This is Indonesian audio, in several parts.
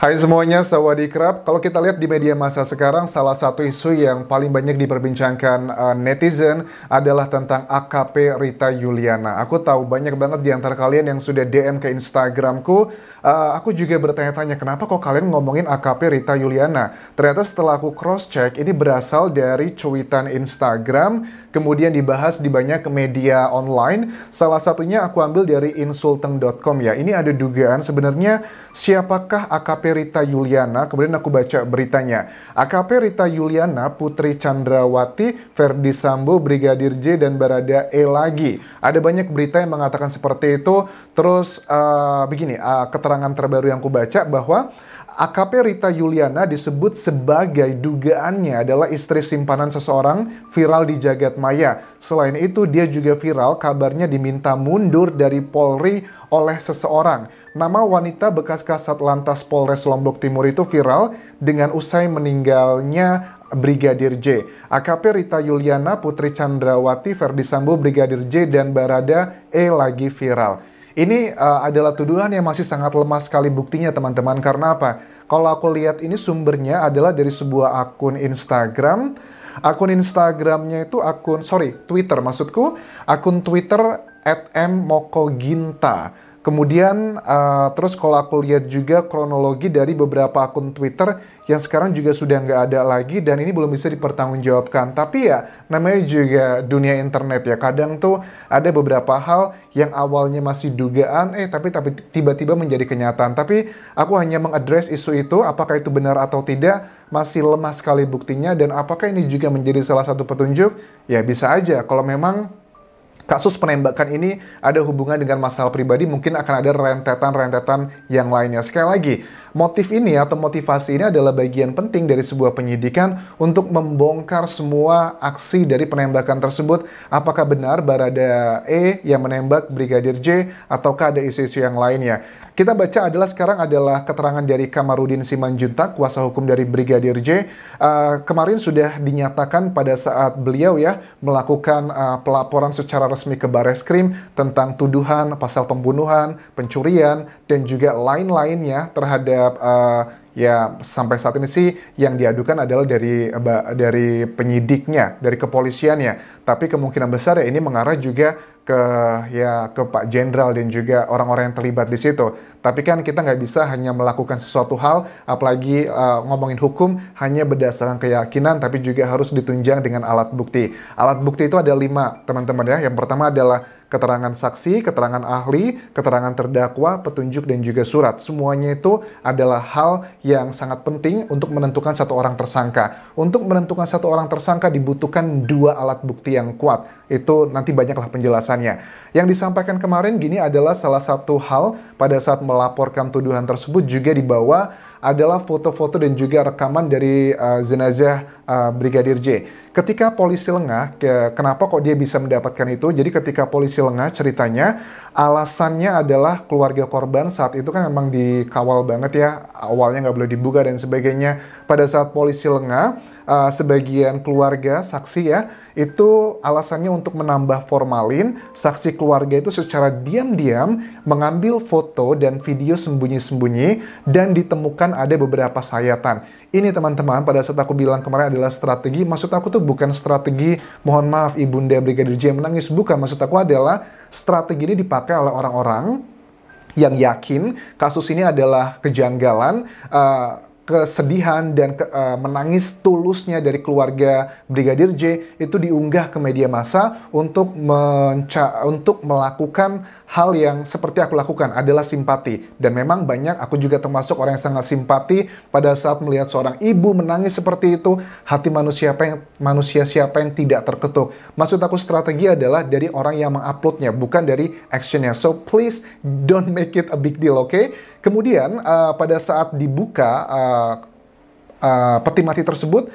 Hai semuanya, Sawadee-krap. Kalau kita lihat di media massa sekarang, salah satu isu yang paling banyak diperbincangkan netizen adalah tentang AKP Rita Yuliana. Aku tahu banyak banget di antara kalian yang sudah DM ke Instagramku. Aku juga bertanya-tanya, kenapa kok kalian ngomongin AKP Rita Yuliana? Ternyata setelah aku cross-check, ini berasal dari cuitan Instagram, kemudian dibahas di banyak media online. Salah satunya aku ambil dari insulteng.com ya. Ini ada dugaan sebenarnya siapakah AKP Rita Yuliana, kemudian aku baca beritanya. AKP Rita Yuliana, Putri Chandrawati, Ferdi Sambo, Brigadir J, dan Barada E lagi. Ada banyak berita yang mengatakan seperti itu. Terus begini, keterangan terbaru yang aku baca bahwa AKP Rita Yuliana disebut sebagai dugaannya adalah istri simpanan seseorang viral di jagat maya. Selain itu, dia juga viral kabarnya diminta mundur dari Polri oleh seseorang. Nama wanita bekas Kasat Lantas Polres Lombok Timur itu viral dengan usai meninggalnya Brigadir J. AKP Rita Yuliana, Putri Chandrawati, Ferdi Sambo, Brigadir J, dan Barada E lagi viral. Ini adalah tuduhan yang masih sangat lemah sekali buktinya teman-teman. Karena apa? Kalau aku lihat ini sumbernya adalah dari sebuah akun Instagram. Akun Instagramnya itu Twitter maksudku. Akun Twitter @mmokoginta. Kemudian terus kalau aku lihat juga kronologi dari beberapa akun Twitter yang sekarang juga sudah nggak ada lagi dan ini belum bisa dipertanggungjawabkan. Tapi ya namanya juga dunia internet ya. Kadang tuh ada beberapa hal yang awalnya masih dugaan, tapi tiba-tiba menjadi kenyataan. Tapi aku hanya mengadres isu itu, apakah itu benar atau tidak, masih lemah sekali buktinya. Dan apakah ini juga menjadi salah satu petunjuk? Ya bisa aja, kalau memang kasus penembakan ini ada hubungan dengan masalah pribadi, mungkin akan ada rentetan-rentetan yang lainnya. Sekali lagi, motif ini atau motivasi ini adalah bagian penting dari sebuah penyidikan untuk membongkar semua aksi dari penembakan tersebut. Apakah benar Barada E yang menembak Brigadir J ataukah ada isu-isu yang lainnya? Kita baca sekarang adalah keterangan dari Kamarudin Simanjuntak, kuasa hukum dari Brigadir J. Kemarin sudah dinyatakan pada saat beliau ya melakukan pelaporan secara resmi ke Bareskrim tentang tuduhan pasal pembunuhan, pencurian, dan juga lain-lainnya terhadap ya sampai saat ini sih yang diadukan adalah dari penyidiknya, dari kepolisiannya. Tapi kemungkinan besar ya ini mengarah juga ke Pak Jenderal dan juga orang-orang yang terlibat di situ. Tapi kan kita nggak bisa hanya melakukan sesuatu hal, apalagi ngomongin hukum hanya berdasarkan keyakinan, tapi juga harus ditunjang dengan alat bukti. Alat bukti itu ada 5, teman-teman ya. Yang pertama adalah keterangan saksi, keterangan ahli, keterangan terdakwa, petunjuk, dan juga surat. Semuanya itu adalah hal yang sangat penting untuk menentukan satu orang tersangka. Untuk menentukan satu orang tersangka dibutuhkan 2 alat bukti yang kuat. Itu nanti banyaklah penjelasannya. Yang disampaikan kemarin gini adalah salah satu hal pada saat melaporkan tuduhan tersebut juga dibawa adalah foto-foto dan juga rekaman dari jenazah Brigadir J. Ketika polisi lengah, kenapa kok dia bisa mendapatkan itu? Jadi ketika polisi lengah ceritanya, alasannya adalah keluarga korban saat itu kan memang dikawal banget ya, awalnya nggak boleh dibuka dan sebagainya. Pada saat polisi lengah, sebagian keluarga, saksi ya, itu alasannya untuk menambah formalin. Saksi keluarga itu secara diam-diam mengambil foto dan video sembunyi-sembunyi dan ditemukan ada beberapa sayatan. Ini teman-teman, pada saat aku bilang kemarin adalah strategi, maksud aku tuh bukan strategi, mohon maaf Ibunda Brigadir J menangis, bukan. Maksud aku adalah strategi ini dipakai oleh orang-orang yang yakin kasus ini adalah kejanggalan, kesedihan dan menangis tulusnya dari keluarga Brigadir J itu diunggah ke media massa untuk melakukan hal yang seperti aku lakukan, adalah simpati. Dan memang banyak, aku juga termasuk orang yang sangat simpati pada saat melihat seorang ibu menangis seperti itu. Hati manusia siapa yang tidak terketuk. Maksud aku strategi adalah dari orang yang menguploadnya, bukan dari actionnya. So please don't make it a big deal, oke? Kemudian pada saat dibuka peti mati tersebut,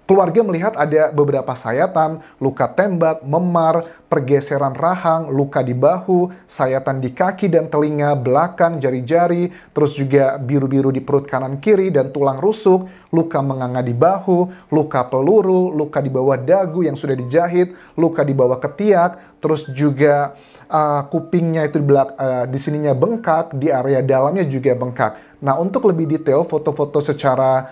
Keluarga melihat ada beberapa sayatan, luka tembak, memar, pergeseran rahang, luka di bahu, sayatan di kaki dan telinga, belakang, jari-jari, terus juga biru-biru di perut kanan kiri dan tulang rusuk, luka menganga di bahu, luka peluru, luka di bawah dagu yang sudah dijahit, luka di bawah ketiak, terus juga kupingnya itu di sininya bengkak, di area dalamnya juga bengkak. Nah, untuk lebih detail foto-foto secara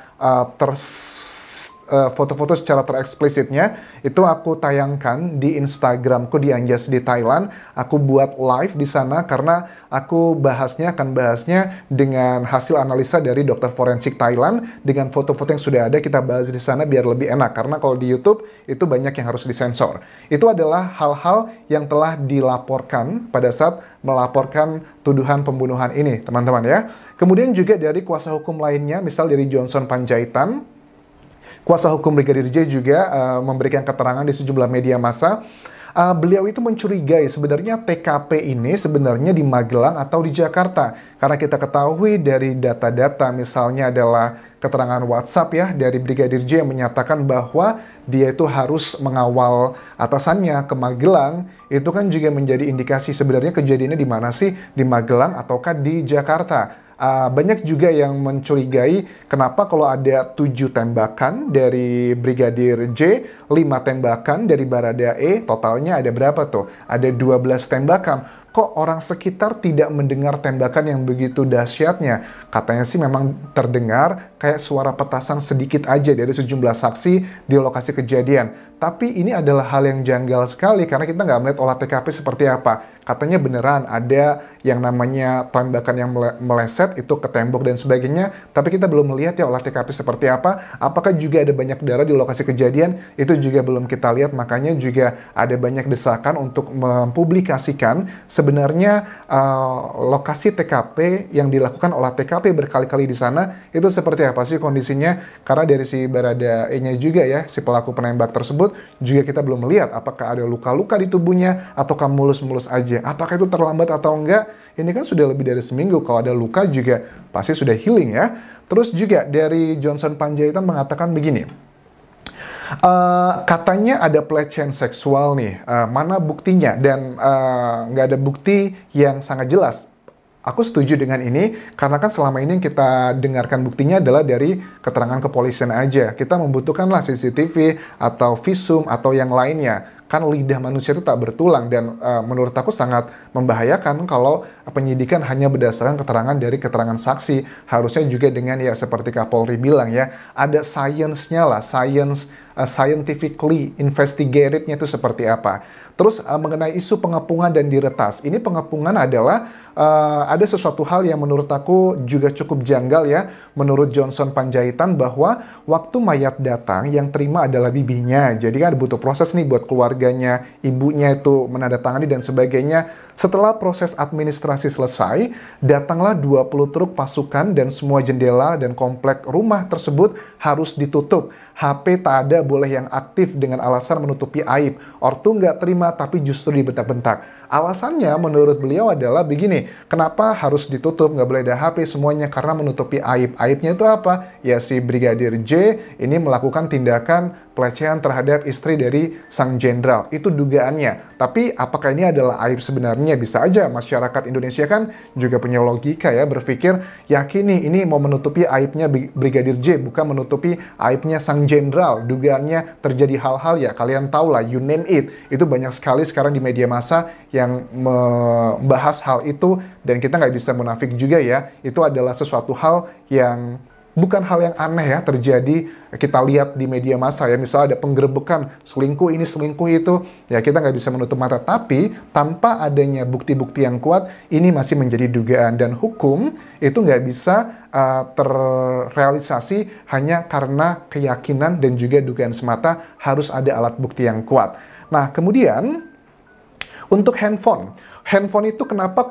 foto-foto secara tereksplisitnya itu aku tayangkan di Instagramku di Anjas di Thailand. Aku buat live di sana karena aku akan bahasnya dengan hasil analisa dari dokter forensik Thailand dengan foto-foto yang sudah ada, kita bahas di sana biar lebih enak karena kalau di YouTube itu banyak yang harus disensor. Itu adalah hal-hal yang telah dilaporkan pada saat melaporkan tuduhan pembunuhan ini, teman-teman ya. Kemudian juga dari kuasa hukum lainnya, misal dari Johnson Panjaitan, kuasa hukum Brigadir J juga memberikan keterangan di sejumlah media massa. Beliau itu mencurigai sebenarnya TKP ini sebenarnya di Magelang atau di Jakarta. Karena kita ketahui dari data-data misalnya adalah keterangan WhatsApp ya dari Brigadir J yang menyatakan bahwa dia itu harus mengawal atasannya ke Magelang. Itu kan juga menjadi indikasi sebenarnya kejadiannya di mana sih, di Magelang ataukah di Jakarta. Banyak juga yang mencurigai kenapa kalau ada 7 tembakan dari Brigadir J, 5 tembakan dari Baradae, totalnya ada berapa tuh? Ada 12 tembakan. Kok orang sekitar tidak mendengar tembakan yang begitu dahsyatnya? Katanya sih memang terdengar kayak suara petasan sedikit aja dari sejumlah saksi di lokasi kejadian. Tapi ini adalah hal yang janggal sekali karena kita nggak melihat olah TKP seperti apa. Katanya beneran ada yang namanya tembakan yang meleset itu ke tembok dan sebagainya. Tapi kita belum melihat ya olah TKP seperti apa. Apakah juga ada banyak darah di lokasi kejadian? Itu juga belum kita lihat. Makanya juga ada banyak desakan untuk mempublikasikan sebenarnya lokasi TKP yang dilakukan olah TKP berkali-kali di sana itu seperti apa sih kondisinya? Karena dari si Baradae-nya juga ya, si pelaku penembak tersebut juga kita belum melihat apakah ada luka-luka di tubuhnya ataukah mulus-mulus aja. Apakah itu terlambat atau enggak? Ini kan sudah lebih dari seminggu. Kalau ada luka juga pasti sudah healing ya. Terus juga dari Johnson Panjaitan mengatakan begini. Katanya ada pelecehan seksual nih, mana buktinya? Dan nggak ada bukti yang sangat jelas. Aku setuju dengan ini, karena kan selama ini yang kita dengarkan buktinya adalah dari keterangan kepolisian aja. Kita membutuhkanlah CCTV atau visum atau yang lainnya. Kan lidah manusia itu tak bertulang dan menurut aku sangat membahayakan kalau penyidikan hanya berdasarkan keterangan dari keterangan saksi. Harusnya juga dengan ya seperti Kapolri bilang ya, ada science-nya lah, scientifically investigated-nya itu seperti apa. Terus mengenai isu pengepungan dan diretas. Ini pengepungan adalah ada sesuatu hal yang menurut aku juga cukup janggal ya. Menurut Johnson Panjaitan bahwa waktu mayat datang yang terima adalah bibinya. Jadi kan butuh proses nih buat keluarganya, ibunya itu menandatangani dan sebagainya. Setelah proses administrasi selesai, datanglah 20 truk pasukan dan semua jendela dan komplek rumah tersebut harus ditutup. HP tak ada boleh yang aktif dengan alasan menutupi aib. Ortu nggak terima tapi justru dibentak-bentak. Alasannya menurut beliau adalah begini, kenapa harus ditutup, nggak boleh ada HP semuanya karena menutupi aib. Aibnya itu apa? Ya si Brigadir J ini melakukan tindakan pelecehan terhadap istri dari sang jenderal. Itu dugaannya. Tapi apakah ini adalah aib sebenarnya? Bisa aja masyarakat Indonesia kan juga punya logika ya, berpikir yakin nih ini mau menutupi aibnya Brigadir J, bukan menutupi aibnya sang jenderal. Dugaannya terjadi hal-hal ya, kalian tahu lah, you name it. Itu banyak sekali sekarang di media massa yang membahas hal itu dan kita nggak bisa munafik juga ya. Itu adalah sesuatu hal yang bukan hal yang aneh ya terjadi, kita lihat di media massa ya, misalnya ada penggerebekan, selingkuh ini, selingkuh itu, ya kita nggak bisa menutup mata. Tapi tanpa adanya bukti-bukti yang kuat, ini masih menjadi dugaan. Dan hukum itu nggak bisa terrealisasi hanya karena keyakinan dan juga dugaan semata, harus ada alat bukti yang kuat. Nah kemudian, untuk handphone itu kenapa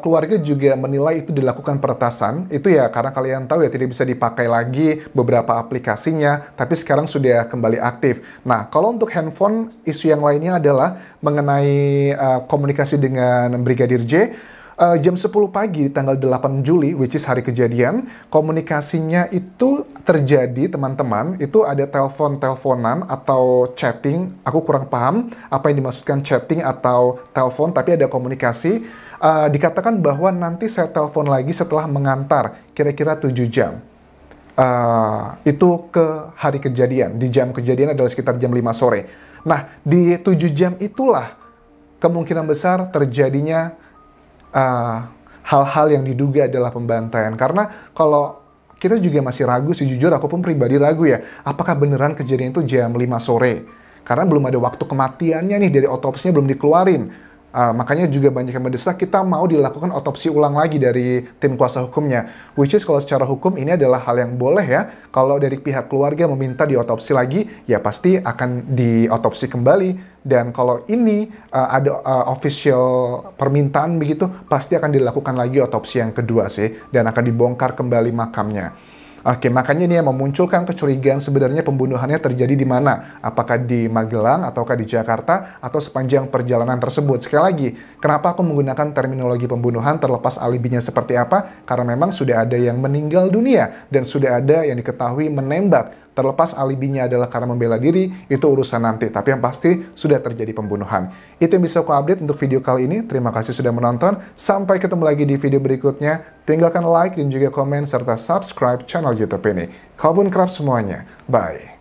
keluarga juga menilai itu dilakukan peretasan? Itu ya karena kalian tahu ya tidak bisa dipakai lagi beberapa aplikasinya, tapi sekarang sudah kembali aktif. Nah, kalau untuk handphone, isu yang lainnya adalah mengenai komunikasi dengan Brigadir J. Jam 10 pagi di tanggal 8 Juli, which is hari kejadian, komunikasinya itu terjadi, teman-teman, itu ada teleponan atau chatting, aku kurang paham apa yang dimaksudkan chatting atau telepon, tapi ada komunikasi. Dikatakan bahwa nanti saya telepon lagi setelah mengantar, kira-kira 7 jam. Itu ke hari kejadian, di jam kejadian adalah sekitar jam 5 sore. Nah, di 7 jam itulah kemungkinan besar terjadinya hal-hal yang diduga adalah pembantaian. Karena kalau kita juga masih ragu sih, jujur aku pun pribadi ragu ya, apakah beneran kejadian itu jam 5 sore? Karena belum ada waktu kematiannya nih, dari otopsinya belum dikeluarin. Makanya juga banyak yang mendesak kita mau dilakukan otopsi ulang lagi dari tim kuasa hukumnya. Which is kalau secara hukum ini adalah hal yang boleh ya. Kalau dari pihak keluarga meminta diotopsi lagi, ya pasti akan diotopsi kembali. Dan kalau ini ada official permintaan begitu, pasti akan dilakukan lagi otopsi yang kedua sih. Dan akan dibongkar kembali makamnya. Oke, makanya dia memunculkan kecurigaan sebenarnya pembunuhannya terjadi di mana? Apakah di Magelang, ataukah di Jakarta, atau sepanjang perjalanan tersebut? Sekali lagi, kenapa aku menggunakan terminologi pembunuhan terlepas alibinya seperti apa? Karena memang sudah ada yang meninggal dunia, dan sudah ada yang diketahui menembak. Terlepas alibinya adalah karena membela diri, itu urusan nanti. Tapi yang pasti, sudah terjadi pembunuhan. Itu yang bisa aku update untuk video kali ini. Terima kasih sudah menonton. Sampai ketemu lagi di video berikutnya. Tinggalkan like dan juga komen, serta subscribe channel YouTube ini. Khaobun Krab semuanya. Bye.